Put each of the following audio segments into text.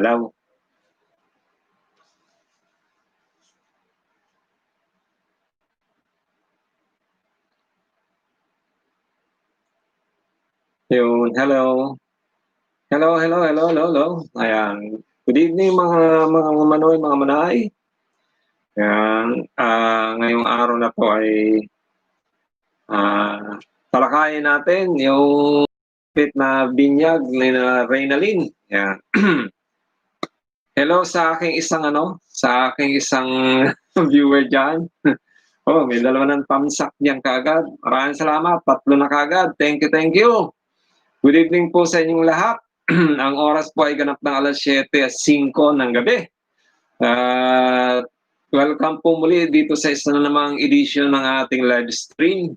Hello? Yun, hello. Hello, hello, hello, hello, hello. Ayan. Good evening mga manoy, mga manay. Ayan, ngayong araw na po ay talakayin natin yung pit na binyag ni Reynalyn. Ayan. Hello sa aking isang viewer diyan. Oh, may dalawa ng thumbs up diyan kaagad. Maraming salamat. 3 na kaagad. Thank you, thank you. Good evening po sa inyong lahat. Ang oras po ay ganap ng alas 7:05 ng gabi. Welcome po muli dito sa isa na namang edition ng ating live stream.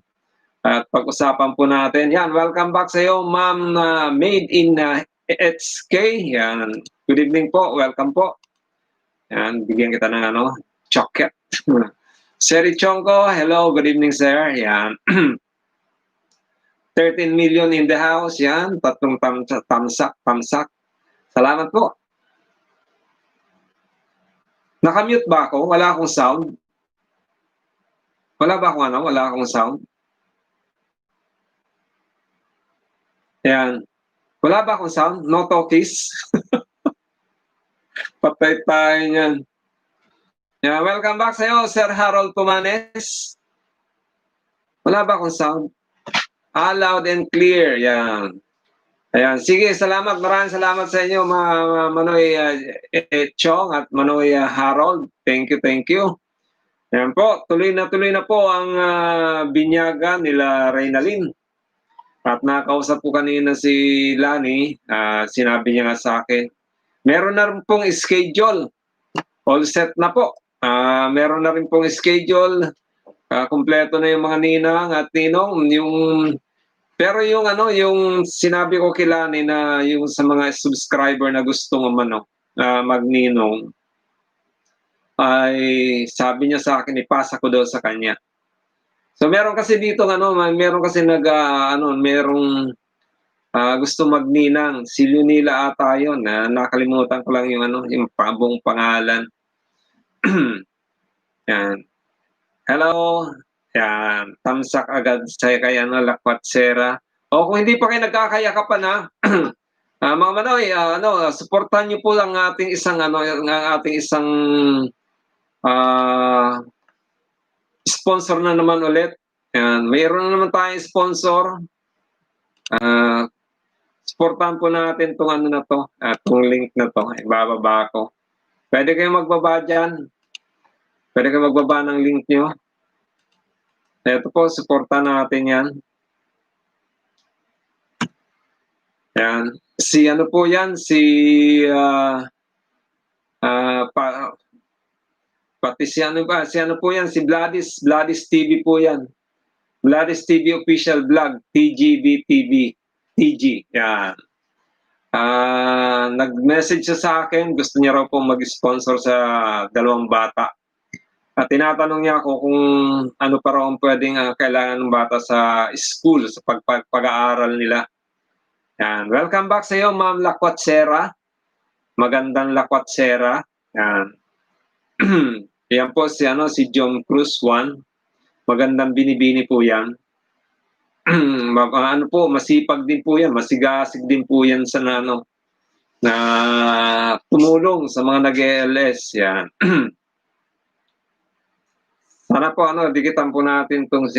At pag-usapan po natin, yan, welcome back sa iyo, Ma'am Made in HK. Yan. Good evening po, welcome po. Yan, bigyan kita ng chocolate. Sir Chongko, hello, good evening sir. Yan. 13 million in the house, yan. 3 tamsak. Salamat po. Nakamute ba ako? Wala akong sound? Wala akong sound? Yan. Wala ba akong sound? No talkies? Patay tayo niyan. Yeah, welcome back sa iyo, Sir Harold Tumanes. Wala ba akong sound? Loud and clear. Yan. Ayan. Sige, salamat. Maraming salamat sa inyo, Manoy Chong at Manoy Harold. Thank you, thank you. Ayan po, tuloy na po ang binyagan nila Reynalyn. At nakausap po kanina si Lani, sinabi niya nga sa akin, meron na rin pong schedule. All set na po. Meron na rin pong schedule. Kumpleto na yung mga ninang at ninong. Pero yung sinabi ko kay Lani na yung sa mga subscriber na gustong magninong, ay sabi niya sa akin, ipasa ko daw sa kanya. So meron kasi dito meron kasi merong gusto magninang, si Lunila ata yun, nakalimutan ko lang yung buong pangalan. Yan. Hello. Yan, tamsak agad sa kay Lakwatsera. O kung hindi pa kayo nagkakayakapan mga manoy, suportahan niyo po ang ating isang sponsor na naman ulit. Yan, mayroon na naman tayong sponsor. Supportahan po natin itong itong link na to. Ibababa ko. Pwede kayong magbaba dyan. Pwede kayong magbaba ng link nyo. Ito po, supportahan natin yan. Yan. Si po yan, pati po yan, si Vladis TV po yan. Vladis TV official vlog, TGB TV. TG, yan. Nag-message siya sa akin, gusto niya raw pong mag-sponsor sa 2 bata. At tinatanong niya ako kung ano pa raw ang pwedeng kailangan ng bata sa school, sa pag-aaral nila. Yan. Welcome back sa iyo, Ma'am Lakwatsera. Magandang Lakwatsera. Yan. Yan po si John Cruz 1. Magandang binibini po yan. Masipag din po yan, masigasig din po yan sa na tumulong sa mga nag-ELS. Yan. Sana po dikitan po natin tong si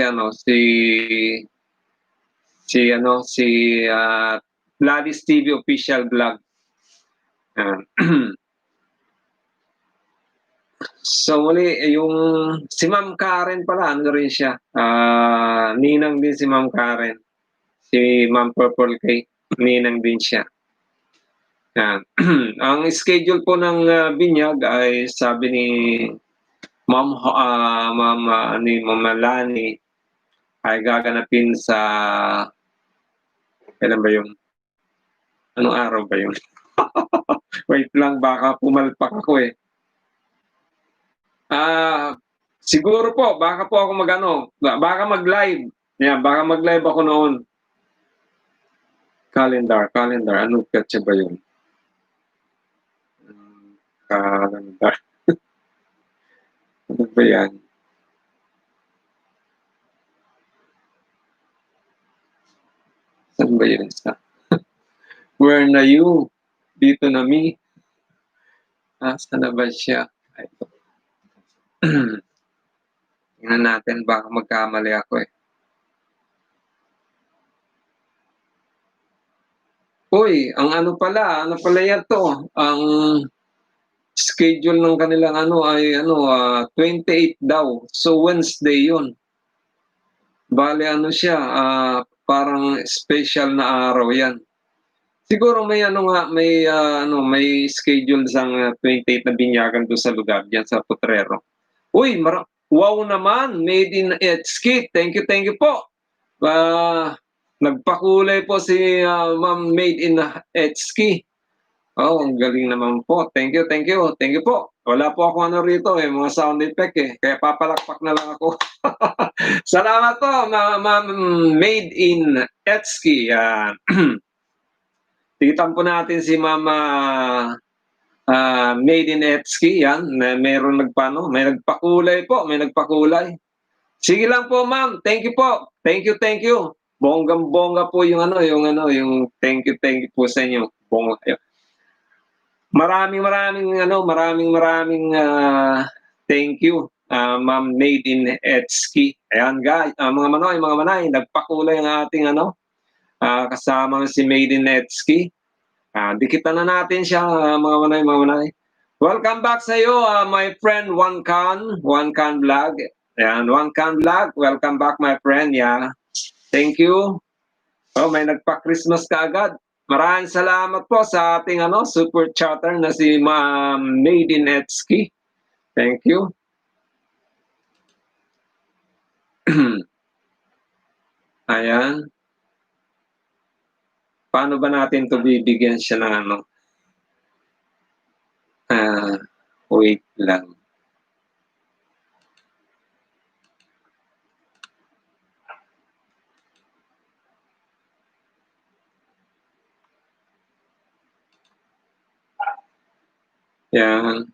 Vladis TV official vlog. So muli, si Ma'am Karen pala, rin siya. Ninang din si Ma'am Karen. Si Ma'am Purple Cake, ninang din siya. Ang schedule po ng binyag ay sabi ni Ma'am Lani ay gaganapin sa kailan ba yun? Anong araw ba yun? Wait lang, baka pumalpak ako eh. Siguro po, baka po ako baka mag-live. Yeah, baka mag-live ako noon. Calendar. Anong katsa ba yun? calendar. Ano ba yan? Saan ba yun sa? Where na you? Dito na me. Saan na ba siya? Ay, ito. Tingnan natin, baka magkamali ako eh. Uy, ang ano pala yan to, ang schedule ng kanilang ano ay 28 daw. So Wednesday 'yun. Bale ano siya, parang special na araw 'yan. Siguro may ano nga, may schedule sang 28 na binyagan doon sa lugar diyan sa Potrero. Uy, wow naman, made in Etski. Thank you po. Nagpakulay po si Ma'am Made in Etski. Oh, ang galing naman po. Thank you. Thank you po. Wala po ako ano rito eh, mga sound effect eh. Kaya papalakpak na lang ako. Salamat po, Ma'am Made in Etski. Tigitan po natin si Mama Made in Etski. Yan, meron may nagpakulay po, may nagpakulay. Sige lang po, ma'am. Thank you po. Thank you. Bonggang-bongga po yung thank you po sa inyo. Bongga. Maraming thank you, Ma'am Made in Etski. Ayan guys, mga manay, nagpakulay ang ating kasama si Made in Etski. Dikitan na natin siya, mga manay. Welcome back sa iyo, my friend One Can Vlog. Ayan, One Can Vlog. Welcome back, my friend. Yeah. Thank you. Oh, may nagpa-Christmas ka agad. Maraming salamat po sa ating super chatter na si Ma'am Made in Etski. Thank you. Ayan. Paano ba natin to bibigyan siya ng wait lang. Yan.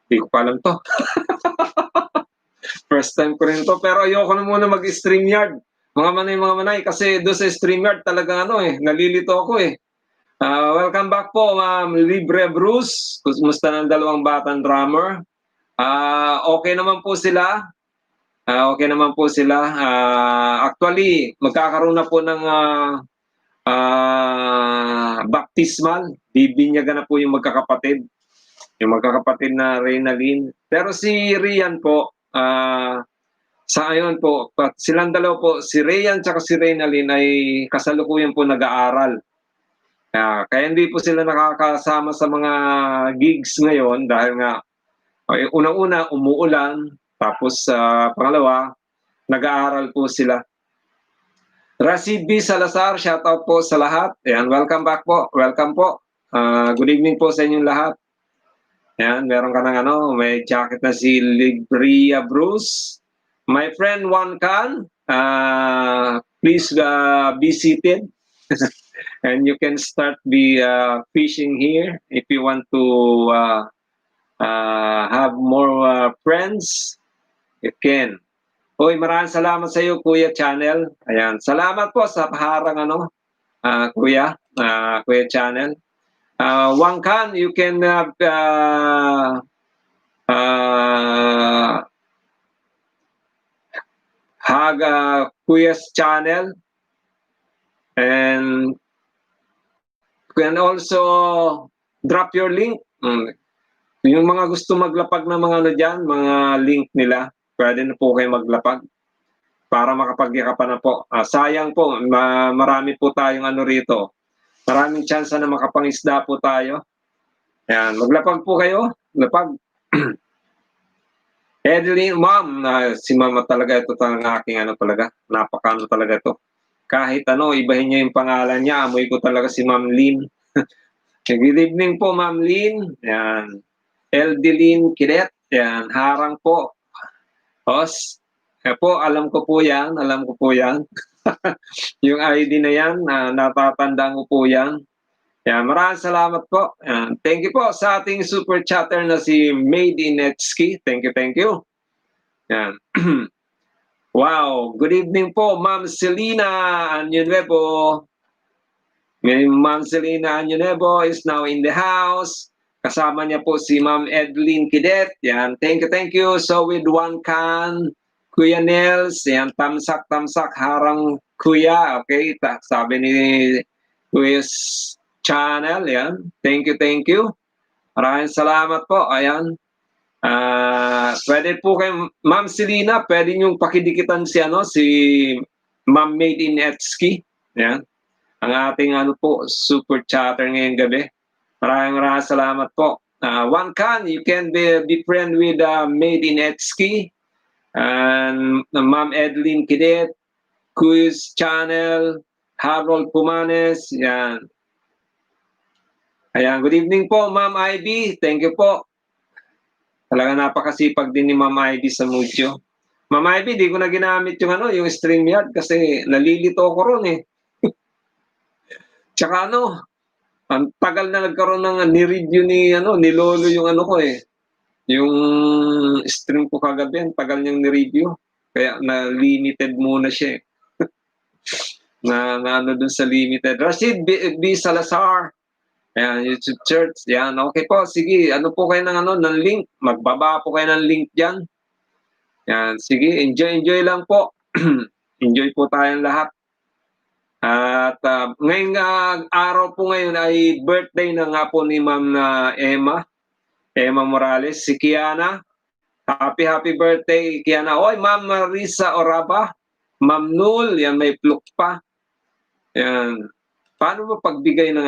Hindi ko pa alam to. First time ko rin to. Pero ayoko na muna mag-StreamYard. Mga manay, kasi doon sa StreamYard talaga nalilito ako eh. Welcome back po, Ma'am Libre Bruce. Kumusta ng dalawang batang drummer? Okay naman po sila. Actually, magkakaroon na po ng baptismal. Bibinyagan na po yung magkakapatid. Yung magkakapatid na Reynalyn. Pero si Rian po, sa ngayon po, silang dalawa po, si Rian at si Reynalyn ay kasalukuyan po nag-aaral. Kaya hindi po sila nakakasama sa mga gigs ngayon dahil nga unang-una umuulan, tapos pangalawa, nag-aaral po sila. Rashid B. Salazar, shout out po sa lahat. Ayan, welcome back po. Welcome po. Good evening po sa inyong lahat. Ayan, meron ka ng may jacket na si Libria Bruce. My friend One Can, please be seated. And you can start the fishing here if you want to have more friends. You can. Hoy, maraming salamat sa iyo, Kuya Channel. Ayan, salamat po sa paharang Kuya Channel. One Can, you can hug Kuya's channel, and can also drop your link. Yung mga gusto maglapag ng mga dyan, mga link nila, pwede na po kayo maglapag para makapagyakapan na po. Sayang po, marami po tayong rito. Maraming chance na makapangisda po tayo. Ayan, maglapag po kayo. Lapag. Edeline, ma'am, si mama talaga ito talaga aking talaga. Napakano talaga ito. Kahit ibahin niya yung pangalan niya, amoy ko talaga si Ma'am Lynn. Good evening po, Ma'am Lynn. Ayan. Eldeline Kiret. Ayan, harang po. Os. Po, alam ko po yan, alam ko po yan. Yung ID na yan, natatandaan ko po yan. Yan, maraming salamat po. Yan. Thank you po sa ating super chatter na si Made in Etski. Thank you, thank you. Yan. Wow, good evening po, Ma'am Selina Anyunuevo. Ma'am Selina Anyunuevo is now in the house. Kasama niya po si Ma'am Edlyn Kidet. Yan, thank you, thank you. So with one can, Kuya Nels, yan, tamsak, harang Kuya. Okay, sabi ni Kuya's channel, yan. Thank you, thank you. Maraming salamat po, ayan. Pwede po kayo, Ma'am Selina, pwede niyong pakidikitan si Ma'am Made in Etski. Yan. Ang ating super chatter ngayong gabi. Maraming salamat po. One can, you can be friend with Made in Etski and Ma'am Edlyn Kidet, Quiz Channel, Harold Pumanes. Yan. Ayan, good evening po, Ma'am Ivy. Thank you po. Talaga napakasipag din ni Ma'am Ivy sa Mujo. Ma'am Ivy, di ko na ginamit yung StreamYard kasi nalilito ko ron eh. Tsaka ang tagal na nagkaroon ng ni-review ni Lolo yung ko eh. Yung stream ko kagabi, ang tagal niyang ni-review. Kaya na-limited muna siya eh. na dun sa limited. Rashid B. Salazar. Ayan, YouTube Church. Yan, okay po. Sige, po kayo ng link. Magbaba po kayo ng link dyan. Yan, sige, enjoy lang po. Enjoy po tayong lahat. At ngayong araw po ngayon ay birthday na nga po ni Ma'am Emma Morales, si Kiana. Happy birthday, Kiana. Oy, Ma'am Marisa Oraba, Ma'am Nul, yan may pluk pa. Yan. Paano mo pagbigay ng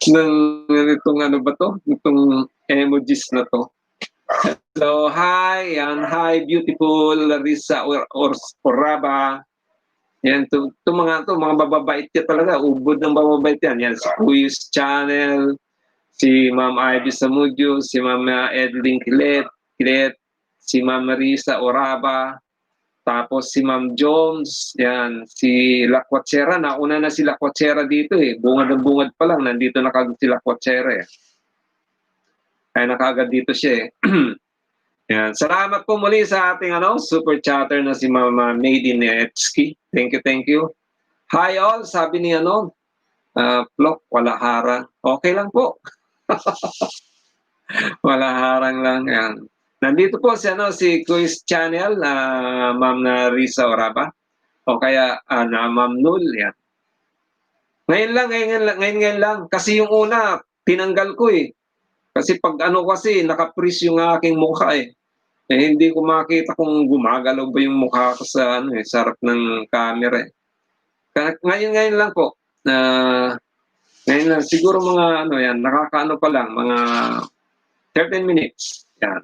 ng ba to? Itong emojis na to. So, hi, hi, beautiful Larissa Oraba. Yan, mga bababait yan talaga. Ubod ng bababait yan. Yan, si Quiz Channel, si Ma'am Ivy Samudio, si Ma'am Edlyn Kilet, si Ma'am Marisa Oraba, tapos si Ma'am Jones, yan, si Lakwachera. Nauna na si Lakwachera dito eh. Bungad pa lang. Nandito na kagad si Lakwachera eh. Kaya nakagad dito siya eh. Yan. Salamat po muli sa ating super chatter na si Mama Made in Etski. Thank you. Hi all, sabi ni Plok, wala harang. Okay lang po. Wala harang lang. Yan. Nandito po si Quiz Channel, Ma'am Risa Oraba. O kaya na Ma'am Nul. Yan. Ngayon lang. Kasi yung una, tinanggal ko eh. Kasi pag kasi naka-freeze yung aking mukha eh. Hindi ko makita kung gumagalaw ba yung mukha ko sa sarap ng camera eh. Ngayon lang po. Ngayon lang, siguro mga nakakaano pa lang, mga 13 minutes. Yan.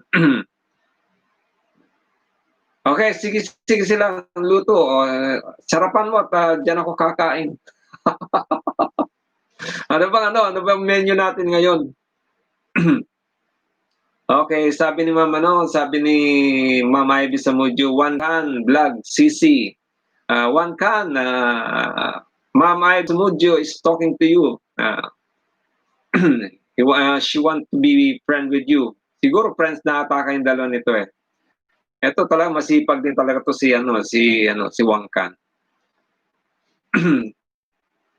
Okay, sige sila luto. Sarapan mo at dyan ako kakain. Ano bang menu natin ngayon? Okay, sabi ni Ma'am Ivy Samudio, one can vlog CC. One can Ma'am Ivy Samudio is talking to you. She want to be friend with you. Siguro friends na ata kayong dalawa nito eh. Ito talaga masipag din talaga to si Wang Can.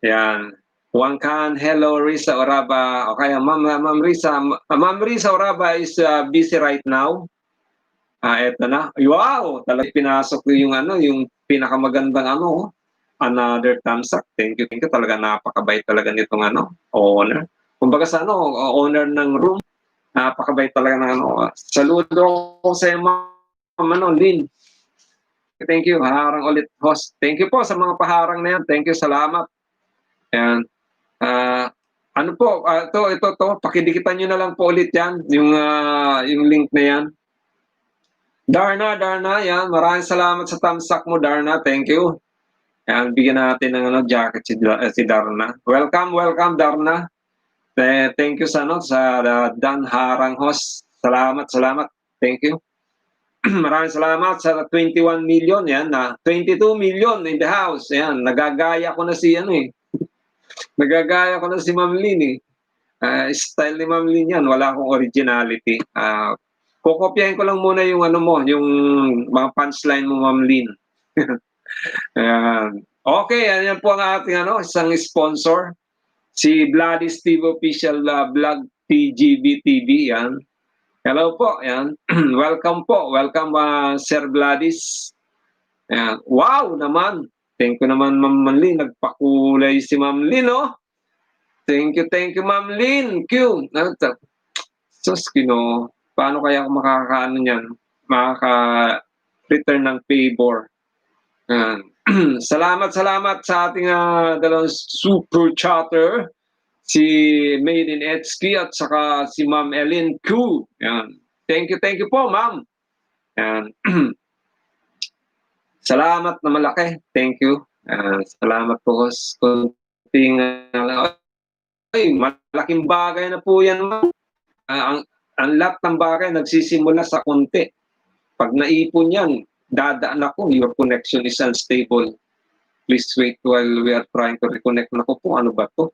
Yan. Wang Can, hello Risa Oraba. Okay, Ma'am Risa Oraba is busy right now. Eto na. Wow, talaga pinasok yung pinakamagandang another thumbs up. Thank you. Talaga napakabait talaga nitong owner. Kumbaga sa owner ng room, napakabait talaga ng saludo ko sa Ma'am Lynn. Thank you. Harang ulit host. Thank you po sa mga paharang na yan. Thank you. Salamat. Ayan. Ito, pakidikitan nyo na lang po ulit yan, yung link na yan. Darna, yan. Maraming salamat sa thumbs up mo, Darna. Thank you. Ayan, bigyan natin ng jacket si Darna. Welcome, Darna. Thank you sa Dan Harang host. Salamat. Thank you. Maraming salamat sa 21 million. Yan na. 22 million in the house. Yan. Nagagaya ko na si ano eh. Nagagaya ko na si Ma'am Lynn eh. Style ni Ma'am Lynn yan. Wala akong originality. Kokopyahin ko lang muna yung ano mo, yung mga punchline mo, Ma'am Lynn. Ayan. Okay, yan po ang ating isang sponsor. Si Vladis TV Official Vlog TGB TV. Yan. Hello po. Yan. Welcome po. Welcome Sir Vladis. Yan. Wow naman. Thank you naman Ma'am Lynn. Nagpakulay si Ma'am Lynn, oh. Thank you Ma'am Lynn. Q. Sus, paano kaya ako makakaano niyan? Makaka-return ng favor. Yan. Salamat sa ating dalawang super chatter. Si Made in Etsky at saka si Ma'am Ellen Q. Yan. Thank you po, Ma'am. Yan. Salamat na malaki. Thank you. Salamat po. Kunting, malaking bagay na po yan, Ma'am. Ang lahat ng bagay nagsisimula sa konti. Pag naipon yan, dadaan ako. Your connection is unstable. Please wait while we are trying to reconnect. Naku po, ano ba to?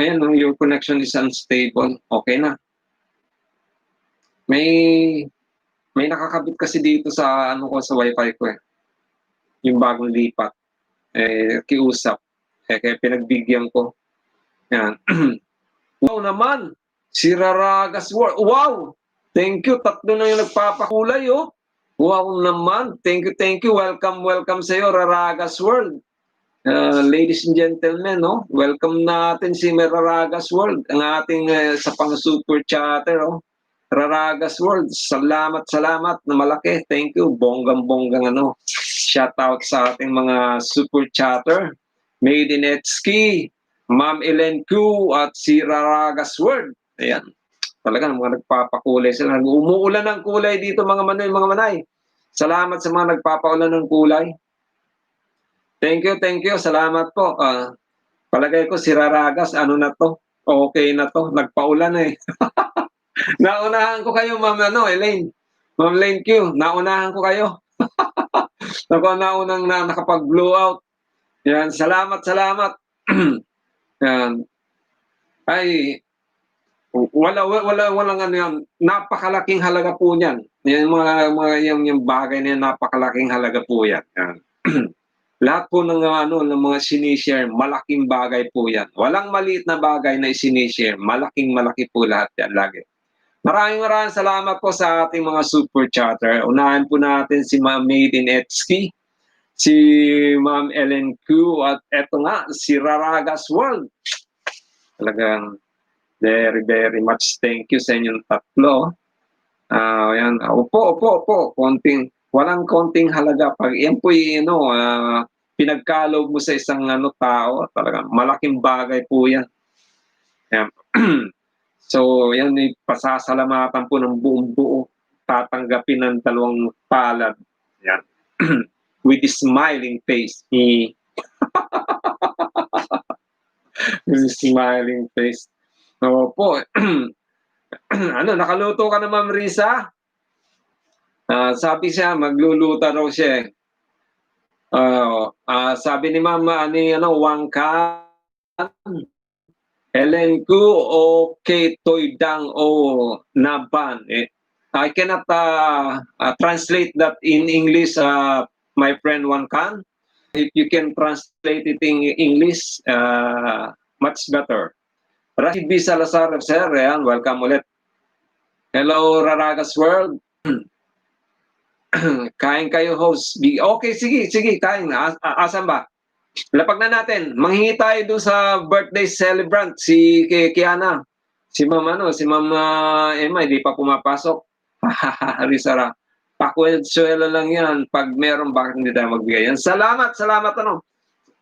Ayan, your connection is unstable. Okay na. May nakakabit kasi dito sa sa wifi ko eh. Yung bagong lipat. Kiusap. Kaya pinagbigyan ko. Yan. Wow naman! Si Raragas World. Wow! Thank you. 3 na yung nagpapakulay, oh. Wow naman. Thank you. Welcome sa iyo, Raragas World. Ladies and gentlemen, no? Welcome natin si Raragas World, ang ating sa pang-super chatter, oh. Raragas World, salamat na malaki. Thank you. Bonggang-bonggang shout out sa ating mga super chatter. Made in Etsky, Ma'am Ellen Q at si Raragas World. Ayan. Talagang mga nagpapakulay sila. Umuulan ng kulay dito mga manay. Salamat sa mga nagpapaulan ng kulay. Thank you. Salamat po. Palagay ko si Raragas, ano na to? Okay na to. Nagpaulan eh. Naunahan ko kayo, Ma'am Elaine. Ma'am Elaine Q, naunahan ko kayo. Ako naunang nakapag-blow out. Yan, salamat. Yan. Ay, walang yan. Napakalaking halaga po niyan. Yan yung bagay na yan, napakalaking halaga po yan. Yan. Lahat po ng mga sinishare, malaking bagay po yan. Walang maliit na bagay na sinishare. Malaki po lahat yan lagi. Maraming salamat po sa ating mga super chatter. Unahan po natin si Ma'am Made in Etsky, si Ma'am Ellen Q, at eto nga, si Raragas World. Talagang very much thank you sa inyong tatlo. Yan. Opo. Walang konting halaga. Pag yan po pinagkaloob mo sa isang tao, talagang malaking bagay po yan. Yan. So, yan ay pasasalamatan po ng buong buo. Tatanggapin ng 2 palad. Yan. With a smiling face. With a smiling face. Opo. Nakaluto ka na, Ma'am Risa? Sabi siya, magluluto raw siya. Sabi ni Ma'am, Wangka, Ellen Q, okay, toy dang o naban. I cannot translate that in English, my friend Wangkan. If you can translate it in English, much better. Rashid B. Salazar, sir, yan, welcome ulit. Hello, Raragas World. Kain kayo, host. Okay, sige, kain. Asan ba? Lapag na natin. Manghingi tayo doon sa birthday celebrant, si Kiana. Si Ma'am Emma, hindi pa pumapasok. Rizara. Pakwenswela lang yan. Pag meron, bakit hindi tayo magbigay yan? Salamat.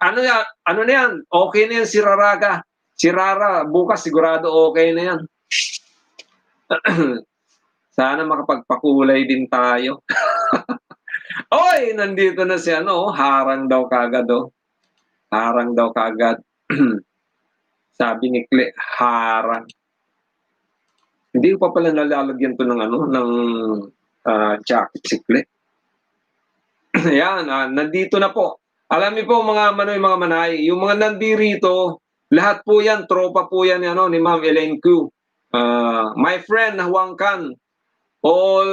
Ano na yan? Okay na yan si Raraga. Si Rara, bukas sigurado okay na yan. Sana makapagpakulay din tayo. Oy, nandito na si harang daw kagad, oh. Harang daw kagad. Sabi ni Cle, harang. Hindi ko pa pala nalalagyan 'to ng ano, ng, jacket siklet. Ayan, nandito na po. Alam niyo po mga manoy, mga manay, yung mga nandirito, lahat po yan, tropa po yan ni ano, ni Ma'am Elaine Q. My friend Huang Can, all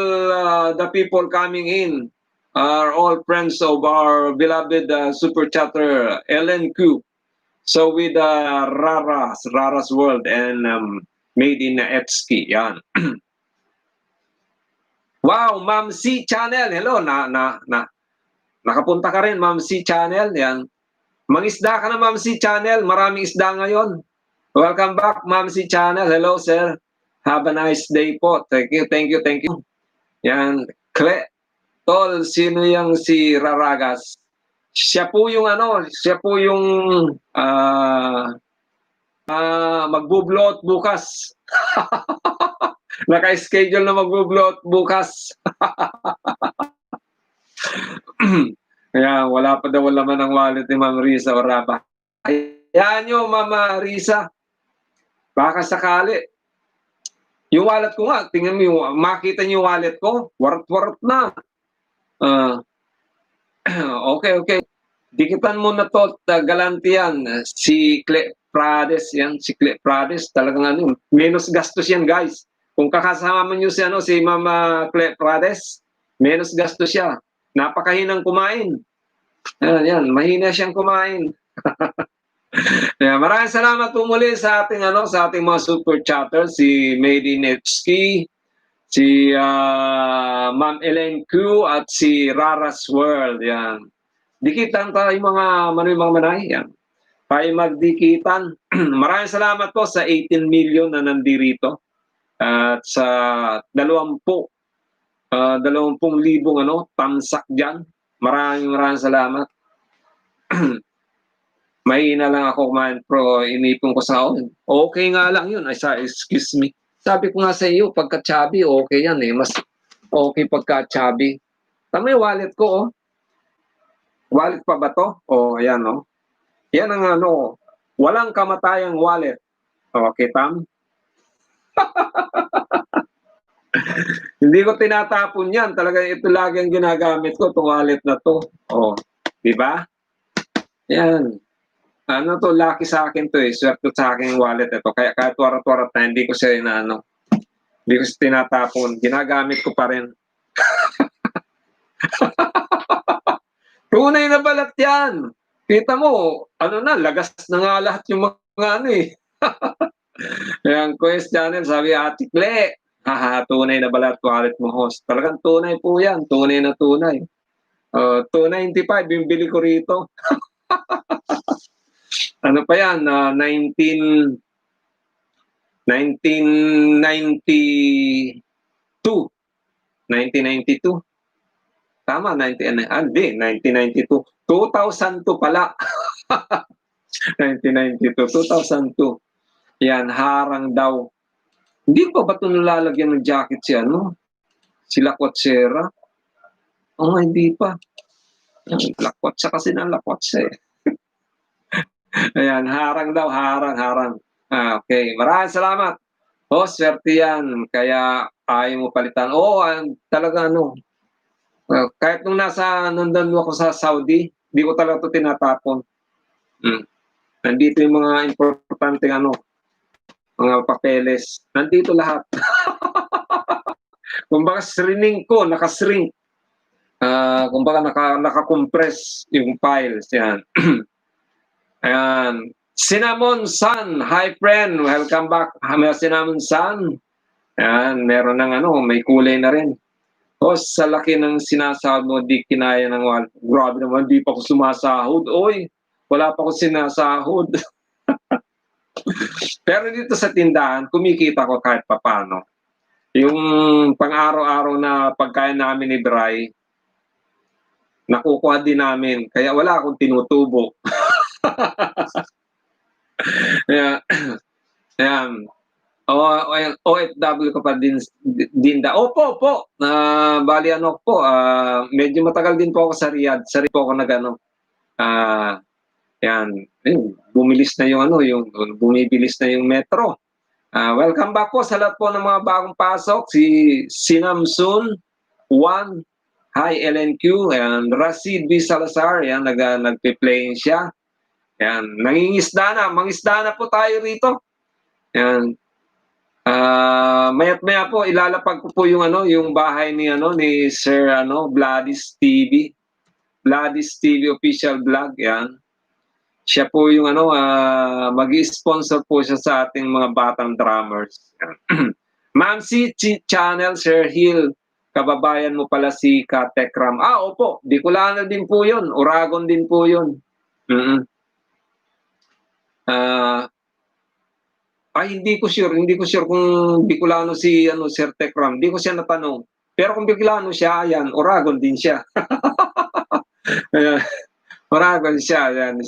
the people coming in are all friends of our beloved super chatter Ellen Q. So with Rara's World and Made in Etski, yan. Wow, Ma'am C Channel. Hello, nakapunta ka rin, Ma'am C Channel. Yan. Mangisda ka na, Ma'am C Channel. Maraming isda ngayon. Welcome back, Ma'am C Channel. Hello, sir. Have a nice day po. Thank you, thank you, thank you. Yan. Tol, sino yung si Raragas? Siya po yung ano, siya po yung magbublot bukas. Naka-schedule na magbublot bukas. Kaya wala pa daw laman ng wallet ni Ma'am Risa Oraba. Hayaan nyo, Ma'am Risa. Baka sakali. Yung wallet ko nga, tingnan mo yung, makita niyo yung wallet ko, warot-warot na. Okay. Dikitan mo na to, galantian. Si Cle Prades, yan, si Cle Prades, talagang ano, menos gastos yan, guys. Kung kakasama niyo si, ano, si Mama Cle Prades, menos gastos siya. Napakahinang kumain. Yan, mahina siyang kumain. Yeah, maraming salamat po muli sa ating ano, sa ating mga super chatter, si Made in Etski, si Ma'am Elaine Q at si Rara's World. Yan. Dikitan tayo mga manay, yan. Tayo magdikitan. Maraming salamat po sa 18 million na nandirito at sa 20,000 ano, tamsak diyan. Maraming salamat. Mahina lang ako kumain, pero inipon ko sa akin. Okay nga lang yun. Excuse me. Sabi ko nga sa iyo, pagka-chubby, okay yan eh. Mas okay pagka-chubby. Tama yung wallet ko, oh. Wallet pa ba to? Oh, ayan, oh. Yan ang ano, walang kamatayang wallet. Okay, Tam? Hindi ko tinatapon yan. Talaga ito lagi ang ginagamit ko, itong wallet na to. Oh, di ba? Yan. Ano to, lucky sa akin to eh. Swerte sa akin yung wallet ito. Kaya kahit warat-warat na, hindi ko siya inaano. Hindi ko siya tinatapon. Ginagamit ko pa rin. Tunay na balat yan. Kita mo, ano na, lagas na nga lahat yung mga ano eh. Ayan, Quest Channel, sabi Ate Cle, tunay na balat wallet mo, host. Talagang tunay po yan. Tunay na tunay. 295, yung bili ko rito. Ano pa yan, 1992. 1992. Tama, 1992. 2002 pala. 1992, 2002. Yan, harang daw. Hindi pa ba ito nalalagyan ng jacket si ano? Si Lakwatsyera? Oo, hindi pa. Lakwatsa kasi ng Lakwatsa eh. Ayan, harang daw, harang. Okay, maraming salamat. Swerte yan. Kaya ayaw mo palitan. Talaga ano. Kahit nung nandun ako sa Saudi, di ko talaga ito tinatapon. Nandito yung mga importante ano, mga papeles. Nandito lahat. Kumbaga srining ko, nakashrink. Kumbaga naka-compress yung files. Yan. Ayan. Cinnamon Sun, hi friend, welcome back. Cinnamon Sun. Ayan, meron ng ano, may kulay na rin. Sa laki ng sinasahod mo, di kinaya ng wallet. Grabe naman, di pa ako sumasahod. Oy, wala pa ako sinasahod. Pero dito sa tindahan, kumikita ko kahit papano. Yung pang-araw-araw na pagkain namin ni Dry, nakukuha din namin. Kaya wala akong tinutubo. Ayan. OFW ka pa din Opo. Bali ano po, medyo matagal din po ako sa Riyadh. Sa Riyadh po ako nagano. Yan. Bumilis na yung ano, yung bumibilis na yung metro. Welcome back po sa lahat po ng mga bagong pasok. Si Sinamsun, Juan, hi LNQ, and Rasid B. Salazar, yan, nagpe-playing siya. Yan, nangingisda na, mangisda na po tayo rito. Yan. Mayat-maya po ilalapag ko po yung yung bahay ni Sir Vladis TV. Vladis TV official vlog, yan. Siya po yung magi-sponsor po siya sa ating mga batang drummers. Ma'am C Channel, Sir Hill, kababayan mo pala si Katekram. Opo, Bicolano din po yun. Oragon din po yun. Hindi ko sure kung Bicolano si Sir Tekram. Hindi ko siya natanong. Pero kung Bicolano siya, ayan, Oragon din siya. Oragon siya, yan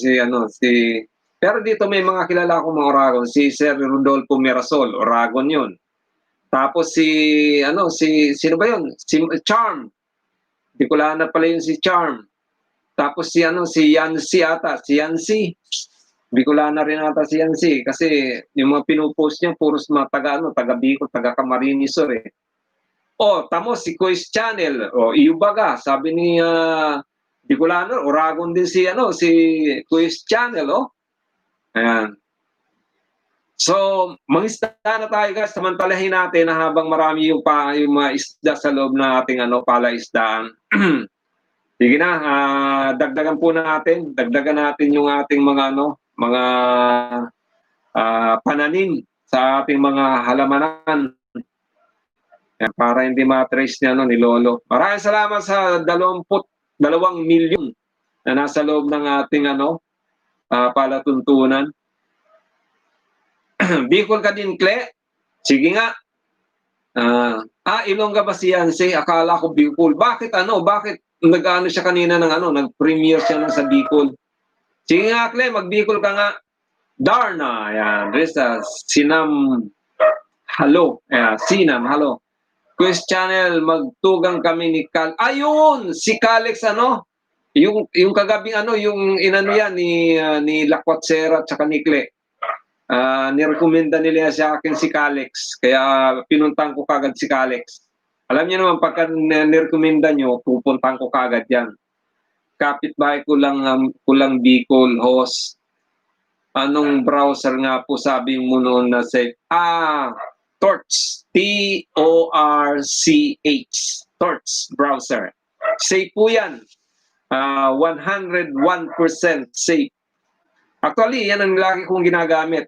pero dito may mga kilala akong mga Oragon, si Sir Rodolfo Mirasol, Oragon 'yun. Tapos sino ba 'yun? Si Charm. Bicolana pala 'yun si Charm. Tapos si Yancy ata, si Yancy. Bicolana rin ata si Yancy kasi yung mga pinupost niya puros mga taga Bicol, taga Camarines Sur eh. Tamo si Quiz Channel, Iubaga, sabi ni Bicolano, Oragon din si Quiz Channel, Ayan. So, mangisda na tayo guys, samantalahin natin na habang marami yung mga isda sa loob ng ating palaisdaan. Sige na, dagdagan natin yung ating mga pananim sa ating mga halamanan. Para hindi ma-trace ni Lolo. Maraming salamat sa 22 milyon na nasa loob ng ating palatuntunan. Bicol ka din, Kle? Sige nga. Ilongga ba si Yancy? Akala ko Bicol. Bakit nag-ano siya kanina nag-premiere siya sa Bicol? Sige nga, Kle, mag-Bicol ka nga. Darna, yan. Risa, Sinam, hello. Sinam, hello. Quiz Channel, magtugang kami ni Cal. Ayun, si Calex yung kagabing yung inano yan ni Lakwat-Sera at saka ni Kle. Nirekomenda nila sa akin si Calex, kaya pinuntahan ko kagad si Calex. Alam niyo naman, pagka nirekomenda nyo, pupuntahan ko kagad yan. Kapitbahay ko lang Bicol, host. Anong browser nga po sabi mo noon na say, Torch, T-O-R-C-H, Torch browser. Safe po yan. 101% safe. Actually, yan ang lagi kong ginagamit.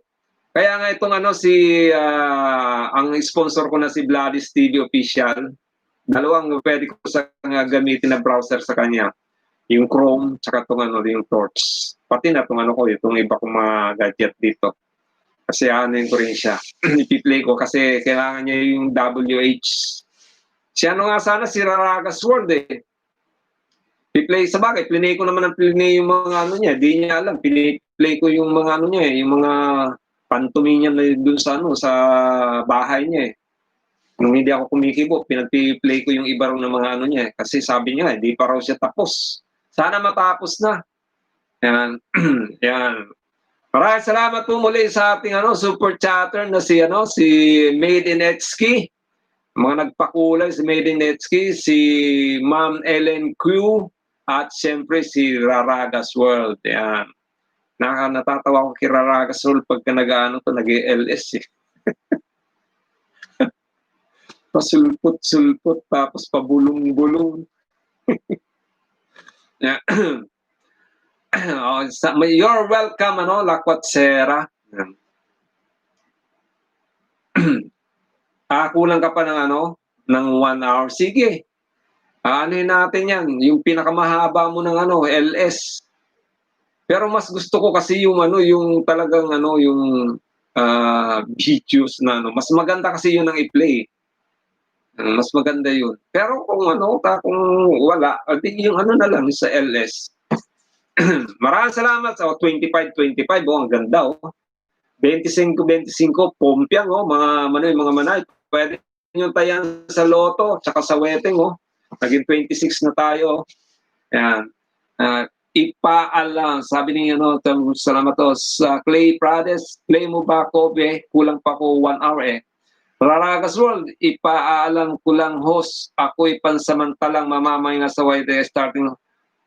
Kaya nga itong ang sponsor ko na si Vladis TV Official, dalawang pwede ko gamitin na browser sa kanya. Yung Chrome, tsaka itong yung Torch. Pati na itong iba kong mga gadget dito. Kasi ko rin siya. Ipi-play ko kasi kailangan niya yung WH. Si nga sana, si Raragas World eh. I-play sa bagay, pinay ko naman yung mga niya. Di niya alam, pinay ko yung mga niya yung mga pantumi niya na dun sa bahay niya eh. Nung hindi ako kumikibo, pinag-play ko yung iba ng mga niya kasi sabi niya, di pa raw siya tapos. Sana matapos na. Yan. Yan. Maraming salamat po muli sa ating super chatter na si Made in Etski. Mga nagpakulay si Made in Etski, si Ma'am Ellen Q, at siyempre si Raragas World. Yan. Natatawa ko kay Raragas World pagka nag-LS eh. Pasulpot-sulpot tapos pabulong-bulong. Yeah. You're welcome, Lakwat-Sera. Kulang ka pa ng 1 hour. Sige. Anuhin natin yan. Yung pinakamahaba mo ng LS. Pero mas gusto ko kasi yung talagang yung videos na mas maganda kasi yun ang i-play. Mas maganda yun. Pero kung kung wala, yung na lang sa LS. Maraming salamat sa 25-25, ang ganda 25-25, pompiang mga manay. Pwede nyo tayan sa loto, tsaka sa wedding Naging 26 na tayo. Yan. ipaalam. Sabi ni salamat to sa Clay Prades, play mo ba Kobe? Kulang pa ko 1 hour eh. Raragas World, ipaalam ko lang host, ako'y pansamantalang mamamahinga sa YT starting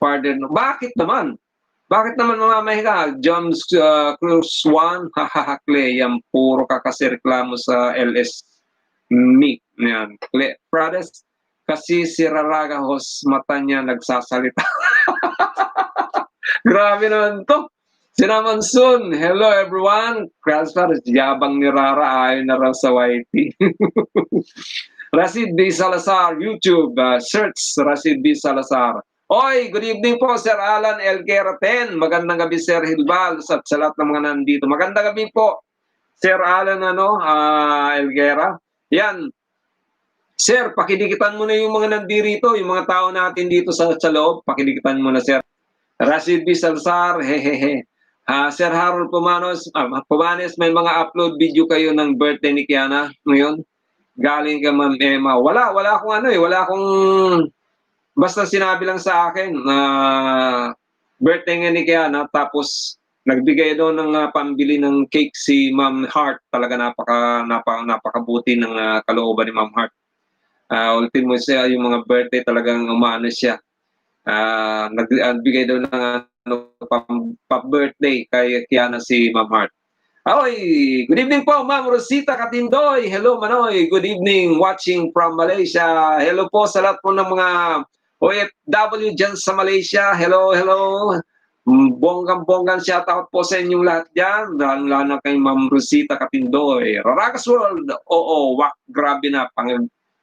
further. Bakit naman? Bakit naman mamamahinga? James Cruz 1, hahaha Clay, yan puro ka kasi reklamo sa LS Meet. Yan. Clay Prades, kasi si Raraga host, mata niya nagsasalita. Grabe naman to. Sina Monsoon, hello everyone. Crashfar, yabang ni Rara, ayaw na raw sa YT. Rasid B. Salazar, YouTube, search Rasid B. Salazar. Oy, good evening po, Sir Alan Elguera 10. Magandang gabi, Sir Hilbal, at sa lahat ng mga nandito. Magandang gabi po, Sir Alan Elguera. Yan. Sir, pakidikitan mo na yung mga nandirito, yung mga tao natin dito sa loob. Pakidikitan mo na, Sir. Rasid B. Salazar, hehehe. Sir Harold Pumanes, may mga upload video kayo ng birthday ni Kiana ngayon? Galing ka, Ma'am Emma. Wala akong wala akong, basta sinabi lang sa akin na birthday nga ni Kiana, tapos nagbigay doon ng pambili ng cake si Ma'am Hart. Talaga napakabuti ng kalooban ni Ma'am Hart. Ultimo siya, yung mga birthday talagang umano siya. Nagbigay daw ng pa-birthday kay Kiana si Ma'am Hart. Oy, good evening po, Ma'am Rosita Katindoy. Hello, Manoy. Good evening, watching from Malaysia. Hello po sa lahat po ng mga OFW dyan sa Malaysia. Hello. Bonggang-bonggang shoutout po sa inyong lahat dyan. Lalo na kay Ma'am Rosita Katindoy. Raragas World, oo, grabe na,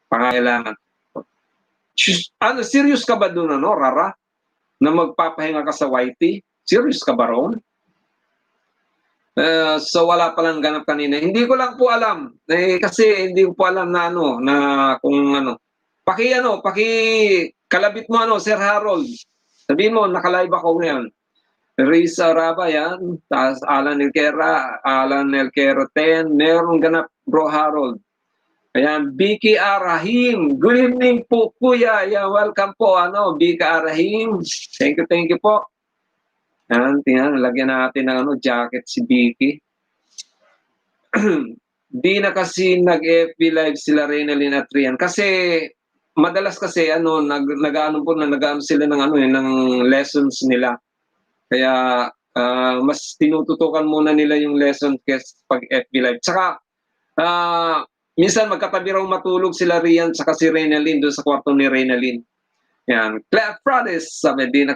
pangailangan. Serious ka ba doon, Rara? Na magpapahinga ka sa YT? Serious ka ba ron? So wala palang ganap kanina. Hindi ko lang po alam. Kasi hindi ko po alam na na kung kalabit mo Sir Harold. Sabihin mo, naka-live ako ngayon. Risa Raba yan. Tapos Alan Elquera 10. Merong ganap, Bro Harold. Ayan, Vicky Arahim. Good evening po, Kuya. Yeah, welcome po, Vicky Arahim. Thank you po. Ayan, tingnan, lagyan natin ng jacket si Vicky. Di na kasi nag-FB live sila Reynalyn at Rian. Kasi, madalas kasi, nag-ano sila ng lessons nila. Kaya, mas tinututukan muna nila yung lesson kasi pag FB live. Tsaka, minsan magkatabi raw matulog sila Rian saka si Reynalyn doon sa kwarto ni Reynalyn. Yan. Claire Prades, sabi din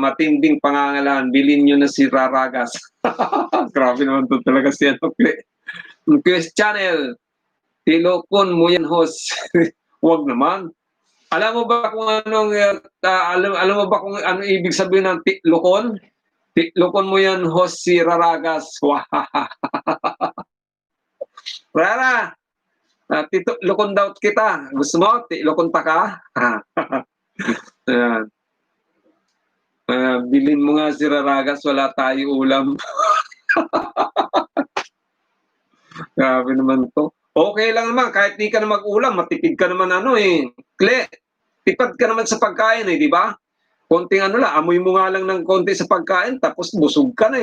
matinding pangangalan, bilhin nyo na si Raragas. Grabe naman to talaga siya. Quest Channel, tilokon mo yan, host. Huwag naman. Alam mo ba kung alam mo ba kung ano ibig sabihin ng tiklokon? Tiklokon mo yan, host, si Raragas. Rara, lokon daw kita. Gusto mo? Lokon ta ka? Ayan. Bilhin mo nga si Raragas, wala tayo ulam. Grabe naman to. Okay lang naman, kahit di ka na mag-ulam, matipid ka naman tipad ka naman sa pagkain di ba? Konting lang, amoy mo nga lang ng konti sa pagkain, tapos busog ka na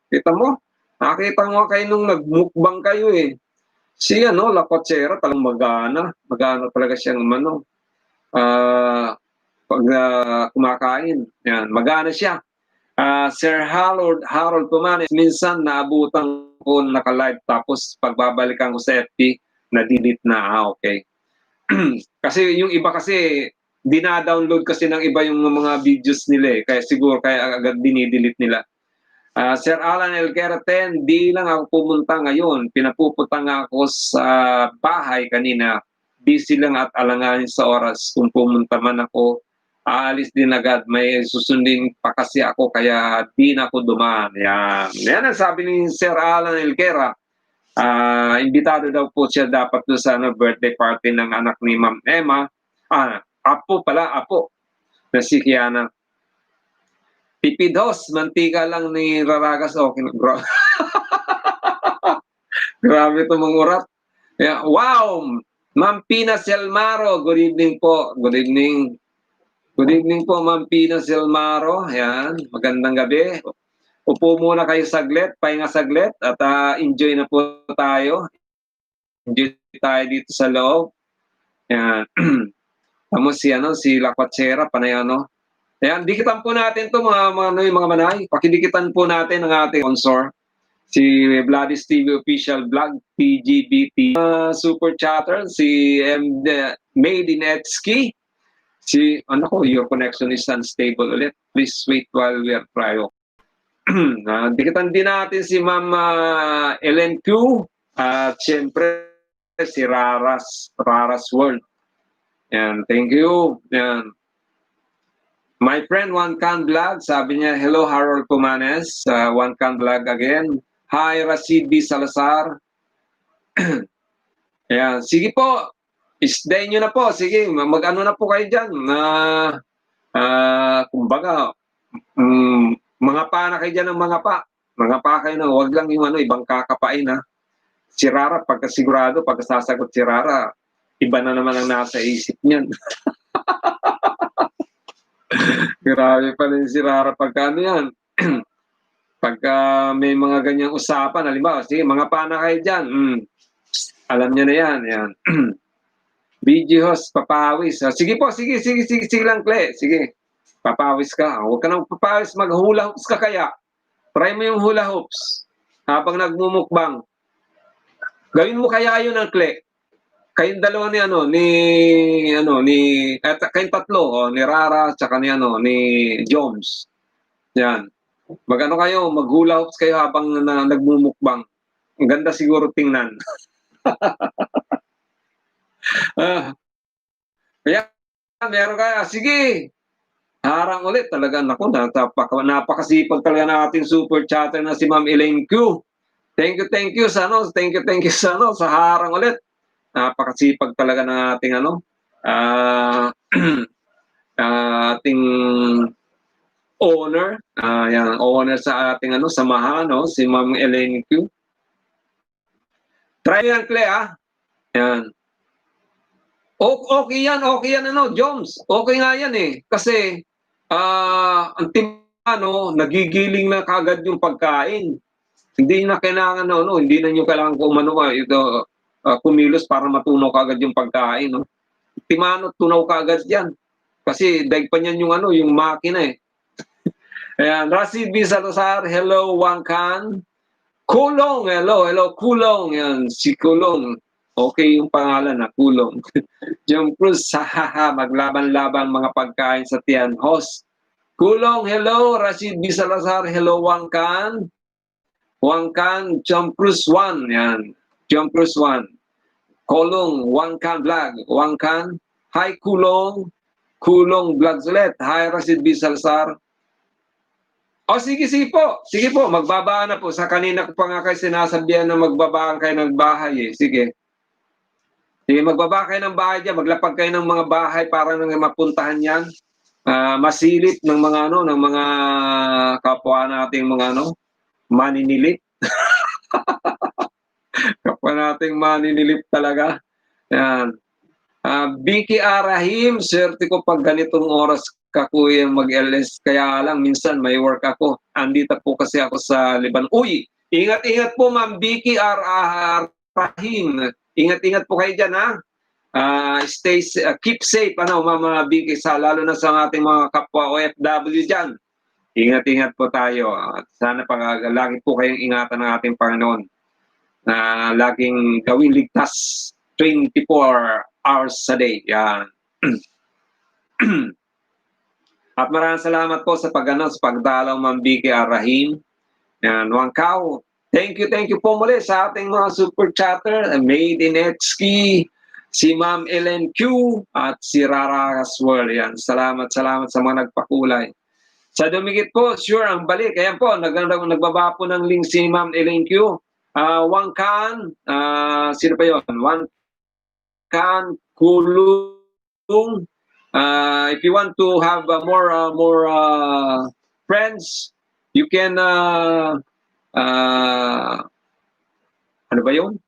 kita mo? Nakita mo kayo nung nagmukbang kayo Si La Cochera, talagang magana talaga siyang pag kumakain. Yan, magana siya. Sir Harold Pumanes, minsan naabutan ko naka-live tapos pagbabalikan ko sa FB, na-delete na. Okay. Kasi yung iba kasi, dina-download kasi ng iba yung mga videos nila kaya siguro kaya agad dinidelete nila. Sir Alan Elguera 10, di lang ako pumunta ngayon. Pinapupunta nga ako sa bahay kanina. Busy lang at alanganin sa oras. Kung pumunta man ako, aalis din agad. May susundin pa kasi ako kaya di na ako dumaan. Yan ang sabi ni Sir Alan Elguera. Imbitado daw po siya dapat doon sa birthday party ng anak ni Ma'am Emma. Apo na si Kiana. Tipid mantika lang ni Raragas. Okay, bro. Grabe ito mangurat. Wow! Ma'am Pina Selmaro, good evening po. Good evening. Good evening po, Ma'am Pina Silmaro. Yan, magandang gabi. Upo muna kayo saglit, pahinga saglit, at enjoy na po tayo. Enjoy tayo dito sa loob. Yan. Tamo si Lakwatsera, panay ano. Yan, dikitan po natin to mga manay. Pakidikitan po natin ang ating sponsor. Si Vladis TV Official Vlog, TGBT. Super Chatter, si Made in Etski. Your connection is unstable ulit. Please wait while we are trying. Dikitan din natin si Ma'am Ellen Q. At siyempre, si Raras World. Yan, thank you. Yan. My friend, One Can Vlog, sabi niya, hello, Harold Pumanes. One Can Vlog again. Hi, Rashid B. Salazar. Yan, sige po. Isday nyo na po. Sige, mag-ano na po kayo dyan. Kumbaga, mga pa na kayo dyan ng mga pa. Mga pa kayo na, huwag lang yung ibang kakapain ha. Si Rara, pagkasigurado, pagkasasagot si Rara, iba na naman ang nasa isip niyan. Grabe pa rin si Rara pagka ano yan. Pagka may mga ganyang usapan, halimbawa, sige, mga pa na kayo dyan. Alam niya na yan. Yan. Video host, papawis. Sige po, sige lang, Cle. Sige, papawis ka. Huwag ka nang papawis, mag-hula hoops ka kaya. Try mo yung hula hoops habang nagmumukbang. Gawin mo kaya yun, Cle. Kayong dalawa kayong tatlo, ni Rara, tsaka ni Jones. Yan. Mag-ano kayo, mag-hula hoops kayo habang nagmumukbang. Ang ganda siguro tingnan. Kaya, meron kaya, sige. Harang ulit talaga. Naku, napakasipag talaga ng ating super chatter na si Ma'am Elaine Q. Thank you sa sa harang ulit. Napakasipag talaga ng ating ating owner. Yan, owner sa ating samahan, si Ma'am Elaine Q. Try yan, Cle, Yan. Okay yan, Jones. Okay nga yan Kasi, ang nagigiling na kagad yung pagkain. Hindi na kailangan hindi na nyo kailangan kumilos para matunaw kagad yung pagkain, Timano, tunaw kagad yan. Kasi daig pa niyan yung makina Ayan, Rashid B. Salazar, hello, Wangkan. Kulong, hello, Kulong. Yan, si Kulong. Okay yung pangalan Kulong. John Cruz, maglaban-laban mga pagkain sa tiyan. Host, Kulong, hello, Rashid B. Salazar, hello, Wangkan. Wangkan, John Cruz 1, yan. John Cruz 1. Kulong, Wangkan Vlog. Wangkan, hi Kulong. Kulong Vlogs ulit. Hi Rashid B. Salazar. Sige po. Sige po, magbabaan na po. Sa kanina ko pa nga kayo sinasabihan na magbabaan kayo ng bahay Sige. Sige, magbaba kayo ng bahay dyan. Maglapag kayo ng mga bahay para nang mapuntahan yan. Masilip ng mga ng mga kapwa nating mga maninilip. Kapwa nating maninilip talaga. Yan. Vicky Arahim, swerte ko pag ganitong oras ka kuya mag-LS. Kaya lang, minsan may work ako. Andito po kasi ako sa Liban. Uy, ingat-ingat po Ma'am Vicky Arahim. Ingat-ingat po kayo dyan keep safe Ma'am Vicky, lalo na sa ating mga kapwa OFW dyan. Ingat-ingat po tayo. At sana lagi po kayong ingatan ng ating Panginoon na laging gawing ligtas 24 hours a day. Yan. At maraming salamat po sa pagdalaw Ma'am Vicky Arahim. Yan, Wangkaw. Thank you po muli sa ating mga super chatter. Made in Etski, si Ma'am Ellen Q, at si Rara Caswell. Yan, salamat sa mga nagpakulay. Sa dumikit po, sure, ang balik. Ayan po, nagbaba po ng link si Ma'am Ellen Q. Wangkan, sino pa yun? Wangkan, Kulong. If you want to have more friends, you can ano ba yun?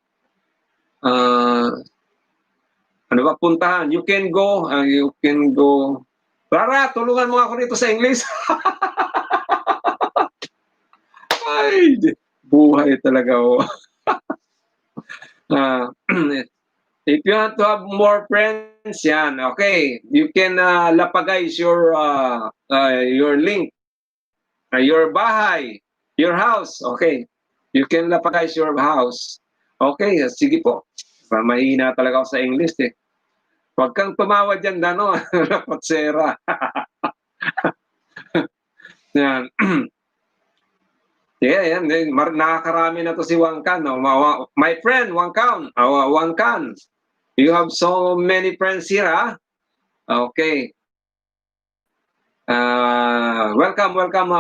Puntahan. You can go Rara, tulungan mo ako dito sa English. Ay, buhay talaga, oh. Ah, if you want to have more friends, yan, okay. You can lapagay your link, your bahay, your house, okay. You can lapagay your house. Okay, sige po. Mahina talaga ako sa English eh. Huwag kang tumawa dyan, Dano. Rapatsera. Yan. Yeah, yan. Nakakarami na to si Wangkan. No? My friend, Wangkan. Wangkan. You have so many friends here, ha? Okay. Welcome, welcome.